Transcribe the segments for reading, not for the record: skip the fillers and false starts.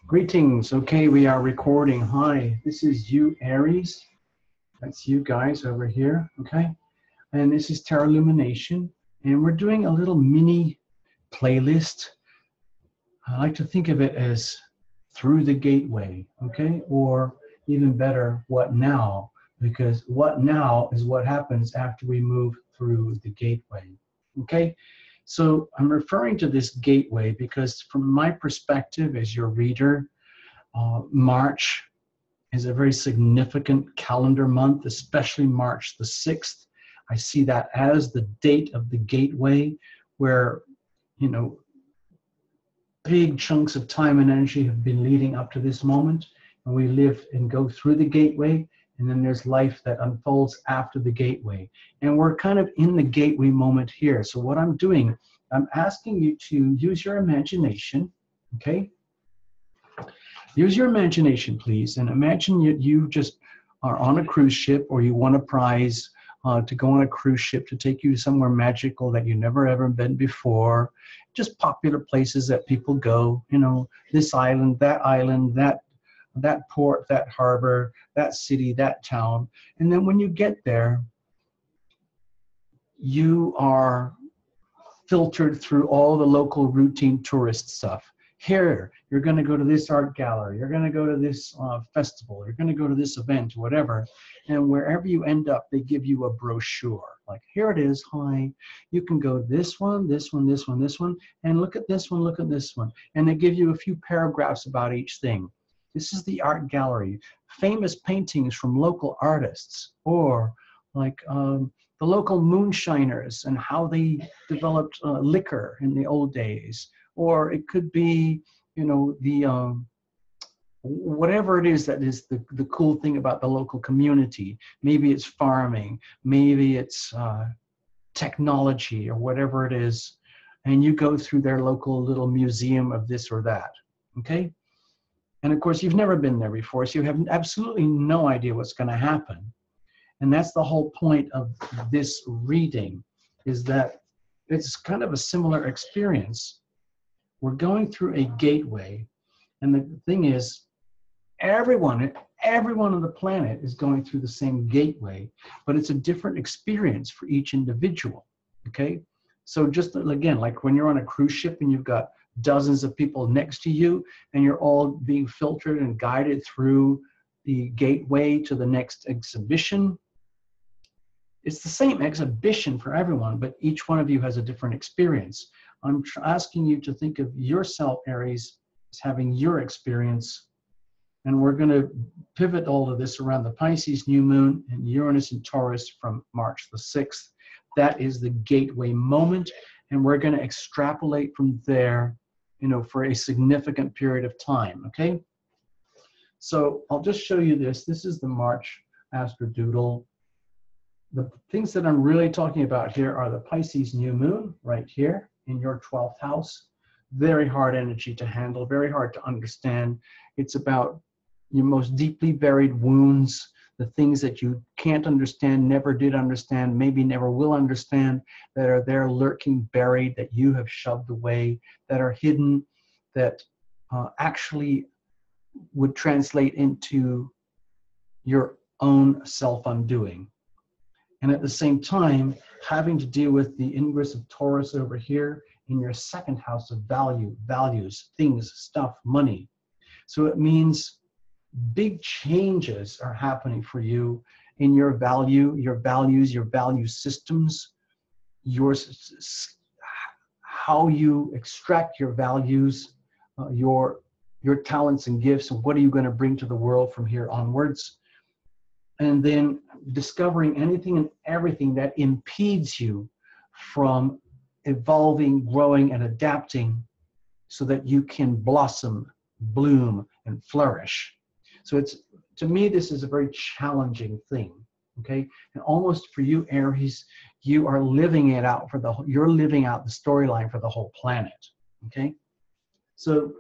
Greetings. Okay, we are recording. Hi, this is you, Aries. That's you guys over here. Okay, and this is Tarot Lumination, and we're doing a little mini playlist. I like to think of it as Through the Gateway. Okay, or even better, What Now? Because what now is what happens after we move through the gateway. Okay, so I'm referring to this gateway because, from my perspective as your reader, March is a very significant calendar month, especially March the 6th. I see that as the date of the gateway, where, you know, big chunks of time and energy have been leading up to this moment, and we live and go through the gateway, and then there's life that unfolds after the gateway. And we're kind of in the gateway moment here. So what I'm doing, I'm asking you to use your imagination, okay? Use your imagination, please, and imagine you just are on a cruise ship, or you won a prize to go on a cruise ship to take you somewhere magical that you've never ever been before. Just popular places that people go, you know, this island, that port, that harbor, that city, that town. And then when you get there, you are filtered through all the local routine tourist stuff. Here, you're going to go to this art gallery, you're going to go to this festival, you're going to go to this event, whatever. And wherever you end up, they give you a brochure. Like, here it is, hi, you can go this one, this one, this one, this one, and look at this one, look at this one. And they give you a few paragraphs about each thing. This is the art gallery, famous paintings from local artists, or like the local moonshiners and how they developed liquor in the old days. Or it could be, you know, the whatever it is that is the cool thing about the local community. Maybe it's farming, maybe it's technology, or whatever it is. And you go through their local little museum of this or that, okay? And of course, you've never been there before, so you have absolutely no idea what's going to happen. And that's the whole point of this reading, is that it's kind of a similar experience. We're going through a gateway, and the thing is, everyone on the planet is going through the same gateway, but it's a different experience for each individual, okay? So just again, like when you're on a cruise ship and you've got dozens of people next to you, and you're all being filtered and guided through the gateway to the next exhibition. It's the same exhibition for everyone, but each one of you has a different experience. I'm asking you to think of yourself, Aries, as having your experience. And we're going to pivot all of this around the Pisces new moon and Uranus and Taurus from March the 6th. That is the gateway moment. And we're going to extrapolate from there, you know, for a significant period of time, okay? So I'll just show you this. This is the March Astrodoodle. The things that I'm really talking about here are the Pisces new moon right here in your 12th house. Very hard energy to handle, very hard to understand. It's about your most deeply buried wounds, the things that you can't understand, never did understand, maybe never will understand, that are there lurking, buried, that you have shoved away, that are hidden, that actually would translate into your own self-undoing. And at the same time, having to deal with the ingress of Taurus over here in your second house of values, things, stuff, money. So it means big changes are happening for you in your values, your value systems, how you extract your values, your talents and gifts, and what are you going to bring to the world from here onwards. And then discovering anything and everything that impedes you from evolving, growing, and adapting so that you can blossom, bloom, and flourish. So it's, to me, this is a very challenging thing, okay? And almost for you, Aries, you are living it out you're living out the storyline for the whole planet, okay? So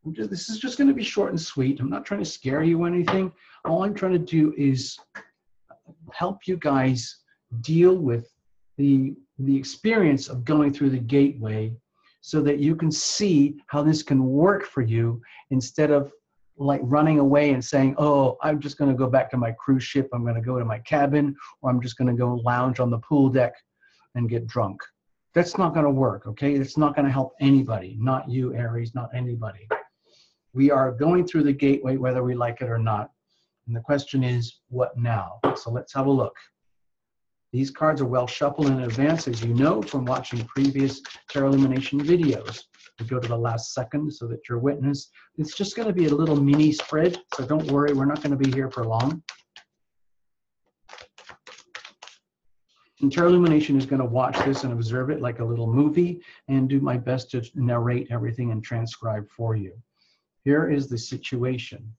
this is just going to be short and sweet. I'm not trying to scare you or anything. All I'm trying to do is help you guys deal with the experience of going through the gateway so that you can see how this can work for you instead of like running away and saying, oh, I'm just going to go back to my cruise ship. I'm going to go to my cabin, or I'm just going to go lounge on the pool deck and get drunk. That's not going to work, okay? It's not going to help anybody, not you, Aries, not anybody. We are going through the gateway whether we like it or not. And the question is, what now? So let's have a look. These cards are well shuffled in advance, as you know from watching previous tarot illumination videos. We go to the last second so that you're witness. It's just going to be a little mini spread, so don't worry, we're not going to be here for long. And tarot illumination is going to watch this and observe it like a little movie and do my best to narrate everything and transcribe for you. Here is the situation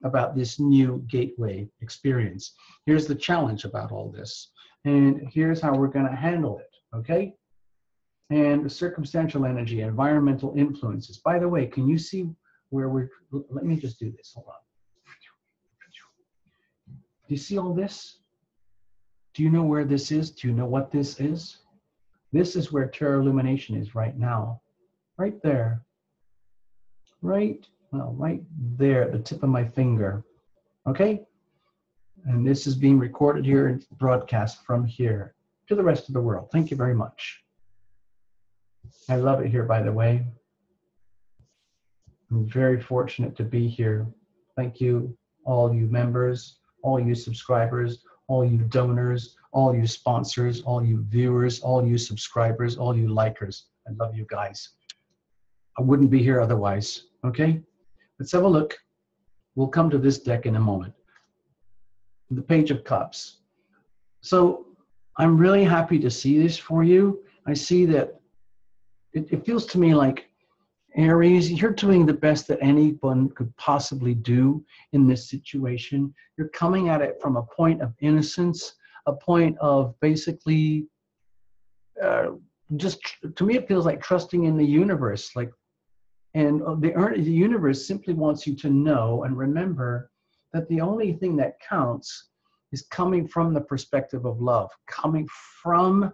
about this new gateway experience. Here's the challenge about all this. And here's how we're going to handle it, okay? And the circumstantial energy, environmental influences. By the way, can you see where we're, let me just do this, hold on. Do you see all this? Do you know where this is? Do you know what this is? This is where tarot illumination is right now. Right there. Right, well, right there at the tip of my finger. Okay? And this is being recorded here and broadcast from here to the rest of the world. Thank you very much. I love it here, by the way. I'm very fortunate to be here. Thank you, all you members, all you subscribers, all you donors, all you sponsors, all you viewers, all you subscribers, all you likers. I love you guys. I wouldn't be here otherwise, okay? Let's have a look. We'll come to this deck in a moment. The Page of Cups. So I'm really happy to see this for you. I see that it feels to me like, Aries, you're doing the best that anyone could possibly do in this situation. You're coming at it from a point of innocence, a point of basically, just to me, it feels like trusting in the universe. Like, and the universe simply wants you to know and remember that the only thing that counts is coming from the perspective of love, coming from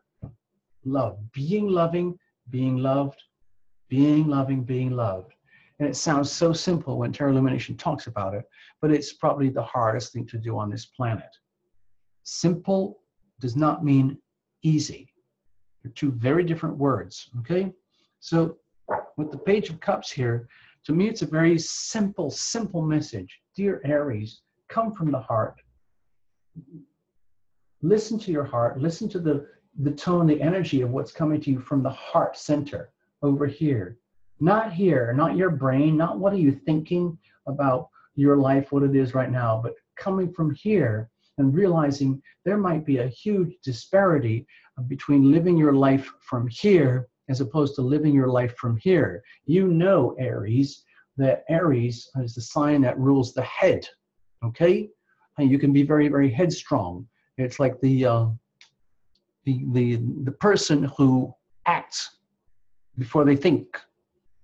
love, being loving, being loved, being loving, being loved. And it sounds so simple when tarot illumination talks about it, but it's probably the hardest thing to do on this planet. Simple does not mean easy. They're two very different words, okay? So with the Page of Cups here, to me it's a very simple, simple message. Dear Aries, come from the heart. Listen to your heart. Listen to the tone, the energy of what's coming to you from the heart center. Over here, not your brain, not what are you thinking about your life, what it is right now, but coming from here and realizing there might be a huge disparity between living your life from here as opposed to living your life from here. You know, Aries, that Aries is the sign that rules the head, okay? And you can be very, very headstrong. It's like the person who acts before they think,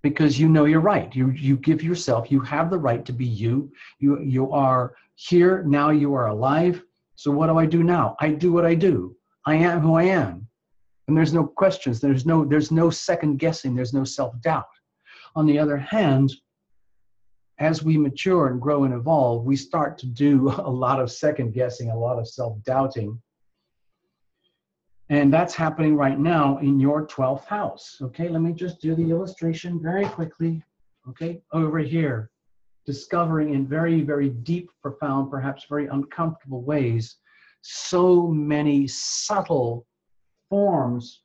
because you know you're right. You give yourself, you have the right to be you. You are here, now you are alive. So what do I do now? I do what I do. I am who I am. And there's no questions, there's no second guessing, there's no self-doubt. On the other hand, as we mature and grow and evolve, we start to do a lot of second guessing, a lot of self-doubting. And that's happening right now in your 12th house. Okay, let me just do the illustration very quickly. Okay, over here, discovering in very, very deep, profound, perhaps very uncomfortable ways, so many subtle forms,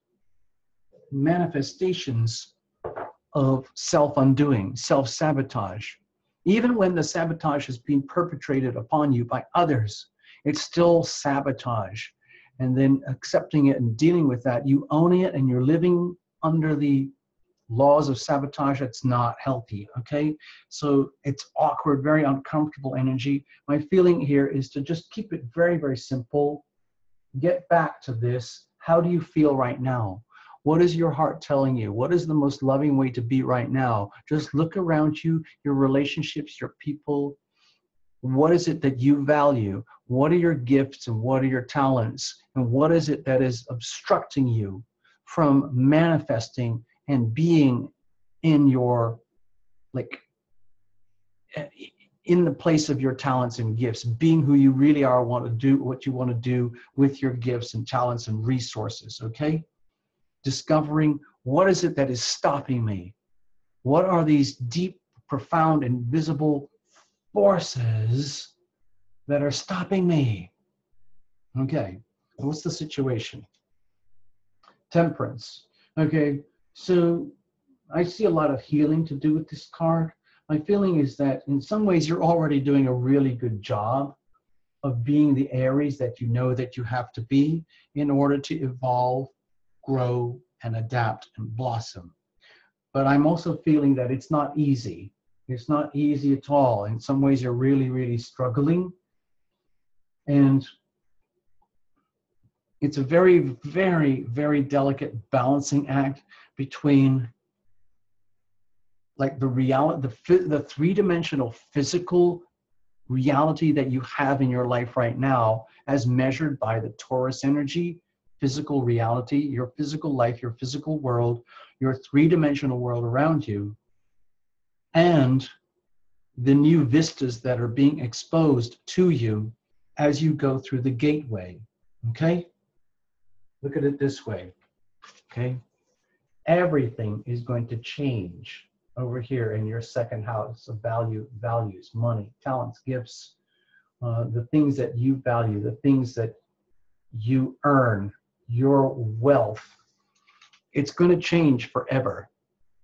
manifestations of self-undoing, self-sabotage. Even when the sabotage is being perpetrated upon you by others, it's still sabotage. And then accepting it and dealing with that, you own it and you're living under the laws of sabotage. That's not healthy, okay? So it's awkward, very uncomfortable energy. My feeling here is to just keep it very, very simple. Get back to this. How do you feel right now? What is your heart telling you? What is the most loving way to be right now? Just look around you, your relationships, your people. What is it that you value? What are your gifts and what are your talents? And what is it that is obstructing you from manifesting and being in your, like, in the place of your talents and gifts, being who you really are, want to do what you want to do with your gifts and talents and resources, okay? Discovering what is it that is stopping me? What are these deep, profound, invisible forces that are stopping me? Okay, what's the situation? Temperance. Okay, so I see a lot of healing to do with this card. My feeling is that in some ways you're already doing a really good job of being the Aries that you know that you have to be in order to evolve, grow, and adapt and blossom. But I'm also feeling that it's not easy. It's not easy at all. In some ways you're really, really struggling. And it's a very, very, very delicate balancing act between, like, the reality, the three-dimensional physical reality that you have in your life right now, as measured by the Taurus energy, physical reality, your physical life, your physical world, your three-dimensional world around you, and the new vistas that are being exposed to you as you go through the gateway. Okay? Look at it this way. Okay? Everything is going to change over here in your second house of values, money, talents, gifts, the things that you value, the things that you earn, your wealth. It's going to change forever.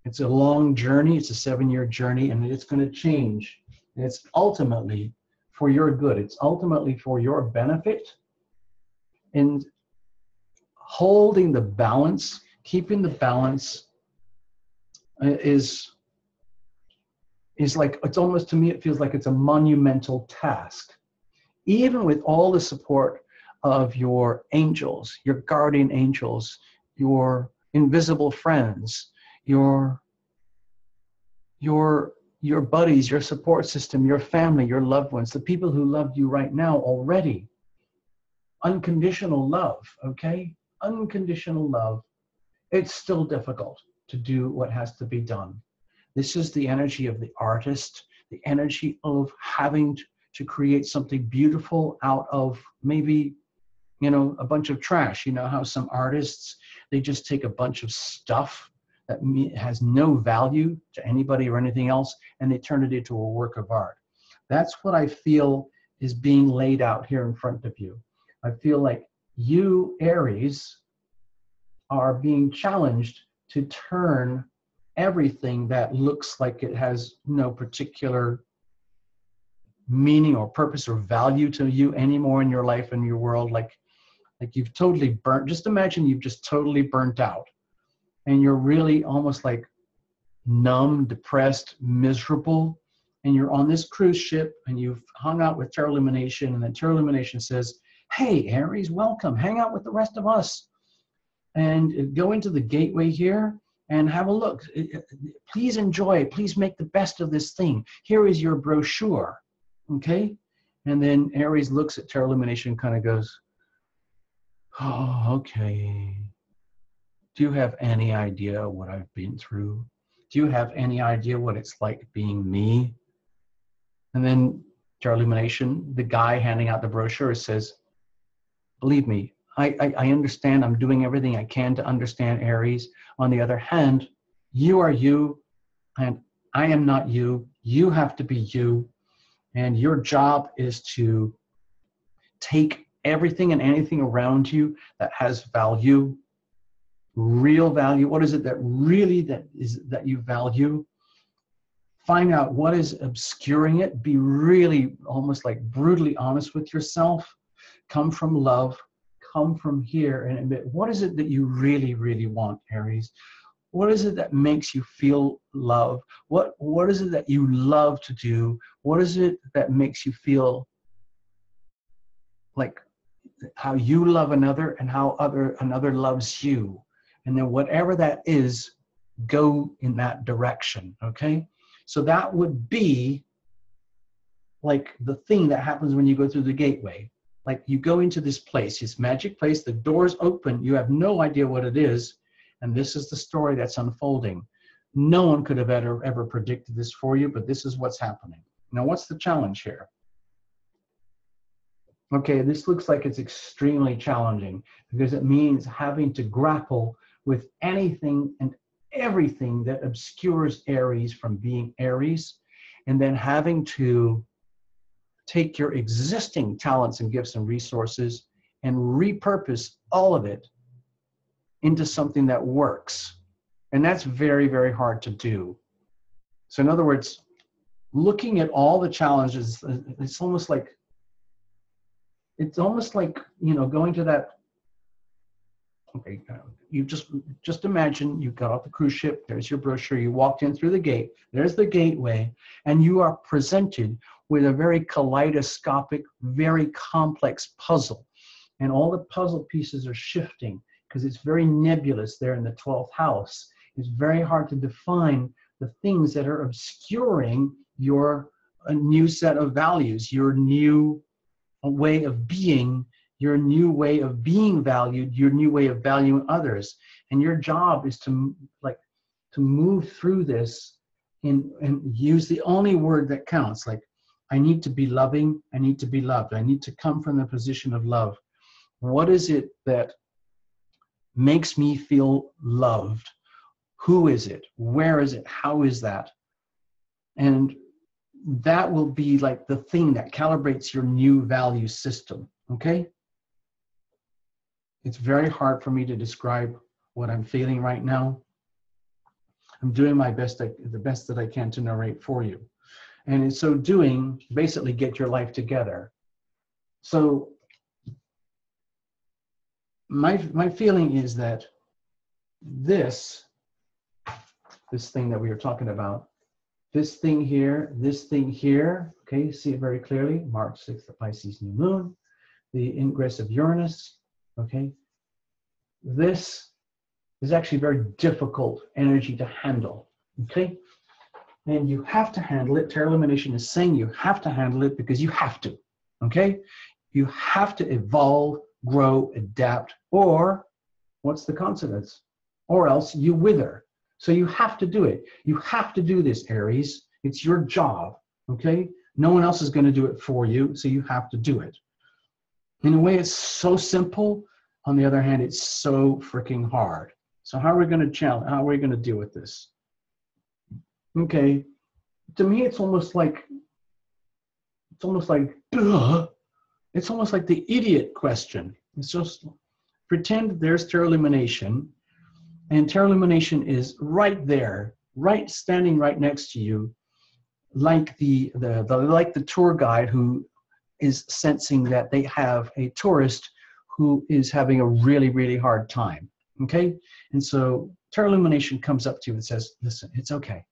It's a long journey. It's a 7-year journey, and it's going to change. And it's ultimately for your good. It's ultimately for your benefit. And holding the balance, keeping the balance is like, it's almost, to me, it feels like it's a monumental task. Even with all the support of your angels, your guardian angels, your invisible friends, your buddies, your support system, your family, your loved ones, the people who love you right now already. Unconditional love, okay? Unconditional love. It's still difficult to do what has to be done. This is the energy of the artist, the energy of having to create something beautiful out of maybe, you know, a bunch of trash. You know how some artists, they just take a bunch of stuff that has no value to anybody or anything else, and they turn it into a work of art. That's what I feel is being laid out here in front of you. I feel like you, Aries, are being challenged to turn everything that looks like it has no particular meaning or purpose or value to you anymore in your life and your world, like you've totally burnt. Just imagine you've just totally burnt out, and you're really almost like numb, depressed, miserable, and you're on this cruise ship and you've hung out with Terra Lumination, and then Terra Lumination says, hey, Aries, welcome, hang out with the rest of us and go into the gateway here and have a look. Please enjoy, please make the best of this thing. Here is your brochure, okay? And then Aries looks at Terra Lumination and kind of goes, oh, okay. Do you have any idea what I've been through? Do you have any idea what it's like being me? And then Terra Lumination, the guy handing out the brochure, says, believe me, I understand. I'm doing everything I can to understand, Aries. On the other hand, you are you, and I am not you. You have to be you. And your job is to take everything and anything around you that has value, real value. What is it that really that you value? Find out what is obscuring it. Be really almost like brutally honest with yourself. Come from love. Come from here and admit, what is it that you really, really want, Aries? What is it that makes you feel love? What is it that you love to do? What is it that makes you feel like how you love another and how another loves you? And then whatever that is, go in that direction, okay? So that would be like the thing that happens when you go through the gateway. Like you go into this place, this magic place, the doors open, you have no idea what it is, And this is the story that's unfolding. No one could have ever predicted this for you, but this is what's happening. Now, what's the challenge here? Okay, this looks like it's extremely challenging because it means having to grapple with anything and everything that obscures Aries from being Aries, and then having to take your existing talents and gifts and resources and repurpose all of it into something that works. And that's very, very hard to do. So in other words, looking at all the challenges, it's almost like, you know, going to that, okay, you just imagine you got off the cruise ship, there's your brochure, you walked in through the gate, there's the gateway, and you are presented with a very kaleidoscopic, very complex puzzle. And all the puzzle pieces are shifting because it's very nebulous there in the 12th house. It's very hard to define the things that are obscuring your new set of values, your new way of being, your new way of being valued, your new way of valuing others. And your job is to move through this and use the only word that counts. Like, I need to be loving, I need to be loved, I need to come from the position of love. What is it that makes me feel loved? Who is it? Where is it? How is that? And that will be like the thing that calibrates your new value system, okay? It's very hard for me to describe what I'm feeling right now. I'm doing my best, the best that I can to narrate for you. And in so doing, basically get your life together. So my feeling is that this thing that we were talking about, this thing here, okay, you see it very clearly, March 6th, the Pisces new moon, the ingress of Uranus, okay? This is actually very difficult energy to handle, okay? And you have to handle it. Tarot Lumination is saying you have to handle it because you have to, okay? You have to evolve, grow, adapt, or what's the consequence? Or else you wither. So you have to do it. You have to do this, Aries. It's your job, okay? No one else is going to do it for you, so you have to do it. In a way, it's so simple. On the other hand, it's so freaking hard. So how are we going to deal with this? Okay, to me, it's almost like, duh. It's almost like the idiot question. It's just, pretend there's Tarot Lumination, and Tarot Lumination is right there, standing right next to you, like the tour guide who is sensing that they have a tourist who is having a really, really hard time, okay? And so Tarot Lumination comes up to you and says, listen, it's okay.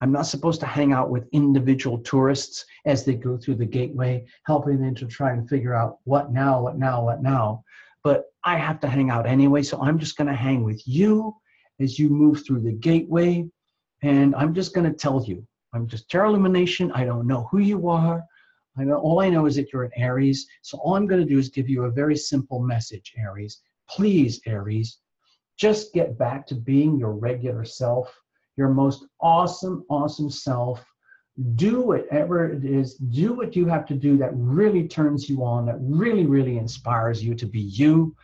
I'm not supposed to hang out with individual tourists as they go through the gateway, helping them to try and figure out what now. But I have to hang out anyway, so I'm just going to hang with you as you move through the gateway, and I'm just going to tell you, I'm just Tarot Lumination. I don't know who you are. All I know is that you're an Aries, so all I'm going to do is give you a very simple message, Aries. Please, Aries, just get back to being your regular self, your most awesome, awesome self. Do whatever it is, do what you have to do that really turns you on, that really, really inspires you to be you,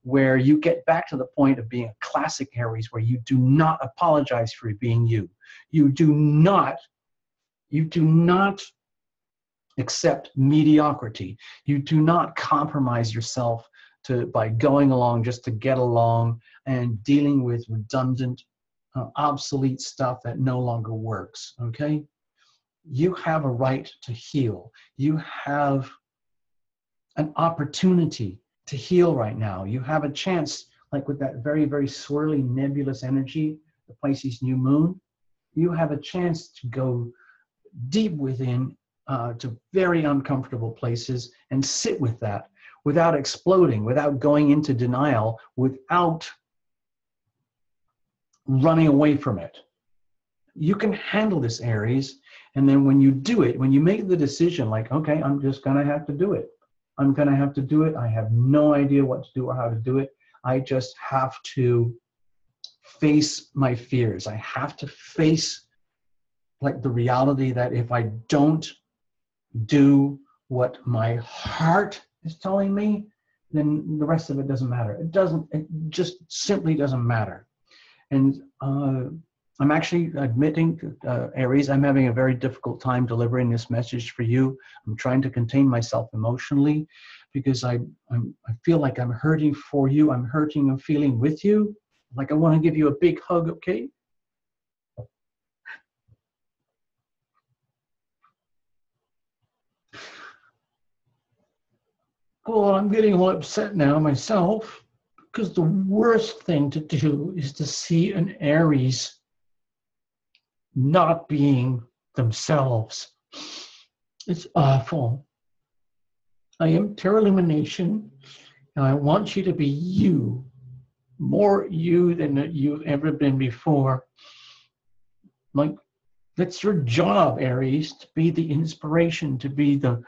where you get back to the point of being a classic Aries, where you do not apologize for being you. You do not accept mediocrity. You do not compromise yourself by going along just to get along and dealing with redundant, obsolete stuff that no longer works, okay? You have a right to heal. You have an opportunity to heal right now. You have a chance, like with that very, very swirly, nebulous energy, the Pisces new moon, you have a chance to go deep within to very uncomfortable places and sit with that without exploding, without going into denial, without running away from it. You can handle this, Aries. And then when you do it, when you make the decision, like, okay, I'm just going to have to do it. I'm going to have to do it. I have no idea what to do or how to do it. I just have to face my fears. I have to face like the reality that if I don't do what my heart is telling me, then the rest of it doesn't matter. It just simply doesn't matter. And I'm actually admitting, Aries, I'm having a very difficult time delivering this message for you. I'm trying to contain myself emotionally because I feel like I'm hurting for you. I'm hurting and feeling with you. Like I want to give you a big hug, okay? Well, I'm getting all upset now myself because the worst thing to do is to see an Aries not being themselves. It's awful. I am Terra Lumination, and I want you to be you, more you than you've ever been before. Like, that's your job, Aries, to be the inspiration, to be the,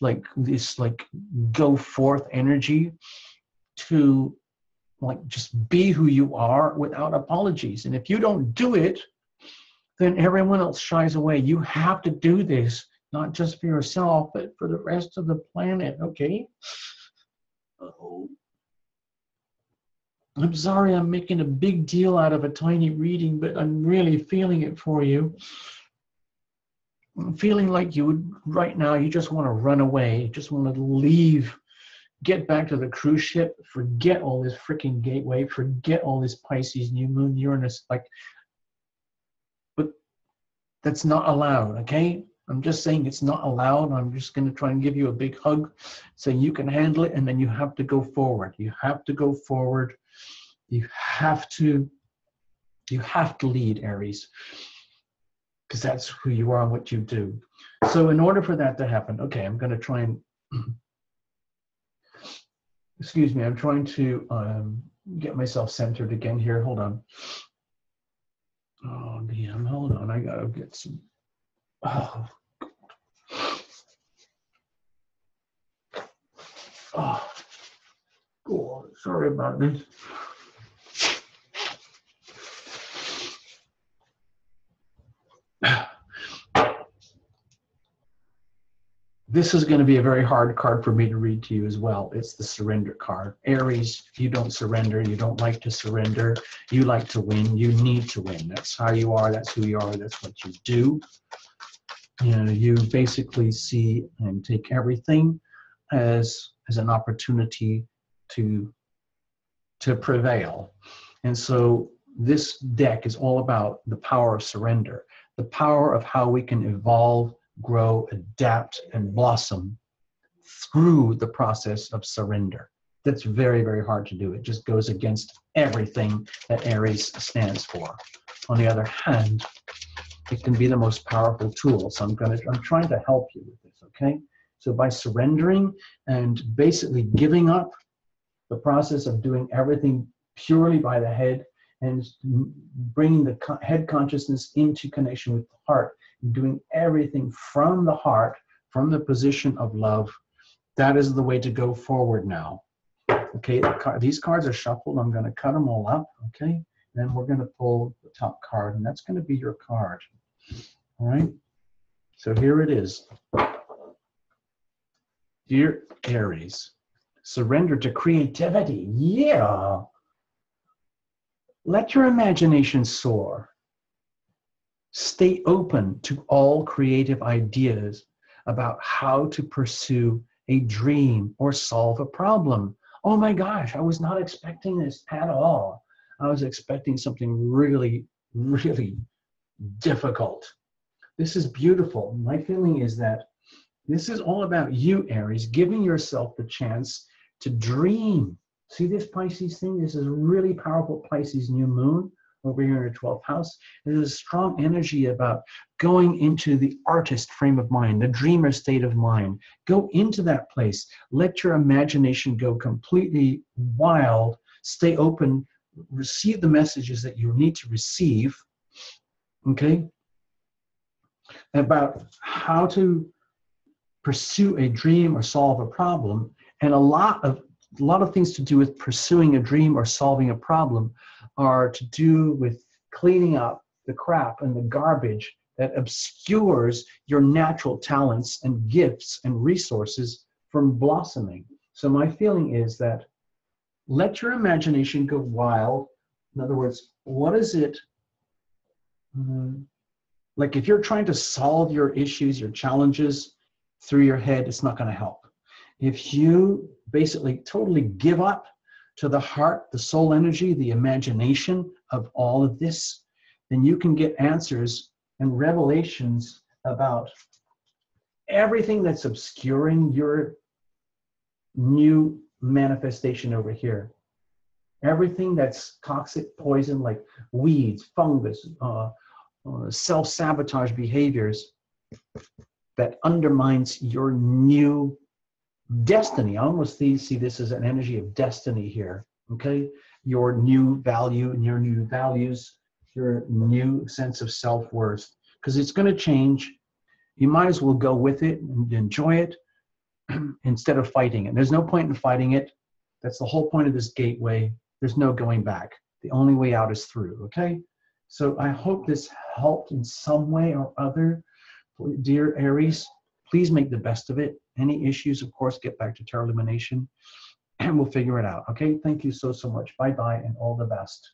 like, this, like, go forth energy, to, like, just be who you are without apologies. And if you don't do it, then everyone else shies away. You have to do this, not just for yourself, but for the rest of the planet, okay? Oh. I'm sorry I'm making a big deal out of a tiny reading, but I'm really feeling it for you. I'm feeling like you would, right now, you just want to run away, you just want to leave, get back to the cruise ship, forget all this freaking gateway, forget all this Pisces, new moon, Uranus, like, but that's not allowed, okay? I'm just saying it's not allowed. I'm just going to try and give you a big hug so you can handle it, and then you have to go forward. You have to go forward. You have to lead, Aries, because that's who you are and what you do. So in order for that to happen, okay, I'm going to try and, excuse me, I'm trying to get myself centered again here. Hold on. Oh, damn, hold on. I got to get some, oh. Oh, sorry about this. This is going to be a very hard card for me to read to you as well. It's the surrender card. Aries, you don't surrender. You don't like to surrender. You like to win. You need to win. That's how you are. That's who you are. That's what you do. You know, you basically see and take everything as an opportunity to prevail. And so this deck is all about the power of surrender, the power of how we can evolve, grow, adapt, and blossom through the process of surrender. That's very, very hard to do. It just goes against everything that Aries stands for. On the other hand, it can be the most powerful tool. So I'm trying to help you with this, okay? So by surrendering and basically giving up the process of doing everything purely by the head and bringing the head consciousness into connection with the heart, doing everything from the heart, from the position of love, that is the way to go forward now. Okay, these cards are shuffled. I'm going to cut them all up, okay? Then we're going to pull the top card, and that's going to be your card. All right? So here it is. Dear Aries, surrender to creativity. Yeah. Let your imagination soar. Stay open to all creative ideas about how to pursue a dream or solve a problem. Oh my gosh, I was not expecting this at all. I was expecting something really, really difficult. This is beautiful. My feeling is that this is all about you, Aries, giving yourself the chance to dream. See this Pisces thing? This is a really powerful Pisces new moon over here in your 12th house. There's a strong energy about going into the artist frame of mind, the dreamer state of mind. Go into that place. Let your imagination go completely wild. Stay open. Receive the messages that you need to receive, okay, about how to pursue a dream or solve a problem. And a lot of a lot of things to do with pursuing a dream or solving a problem are to do with cleaning up the crap and the garbage that obscures your natural talents and gifts and resources from blossoming. So my feeling is that let your imagination go wild. In other words, what is it? Like if you're trying to solve your issues, your challenges through your head, it's not going to help. If you basically totally give up to the heart, the soul energy, the imagination of all of this, then you can get answers and revelations about everything that's obscuring your new manifestation over here. Everything that's toxic poison like weeds, fungus, self-sabotage behaviors that undermines your new destiny. I almost see this as an energy of destiny here, okay? Your new value and your new values, your new sense of self-worth, because it's going to change. You might as well go with it and enjoy it instead of fighting it. There's no point in fighting it. That's the whole point of this gateway. There's no going back. The only way out is through, okay? So I hope this helped in some way or other. Dear Aries, please make the best of it. Any issues, of course, get back to Tarot Lumination and we'll figure it out, okay? Thank you so much. Bye-bye and all the best.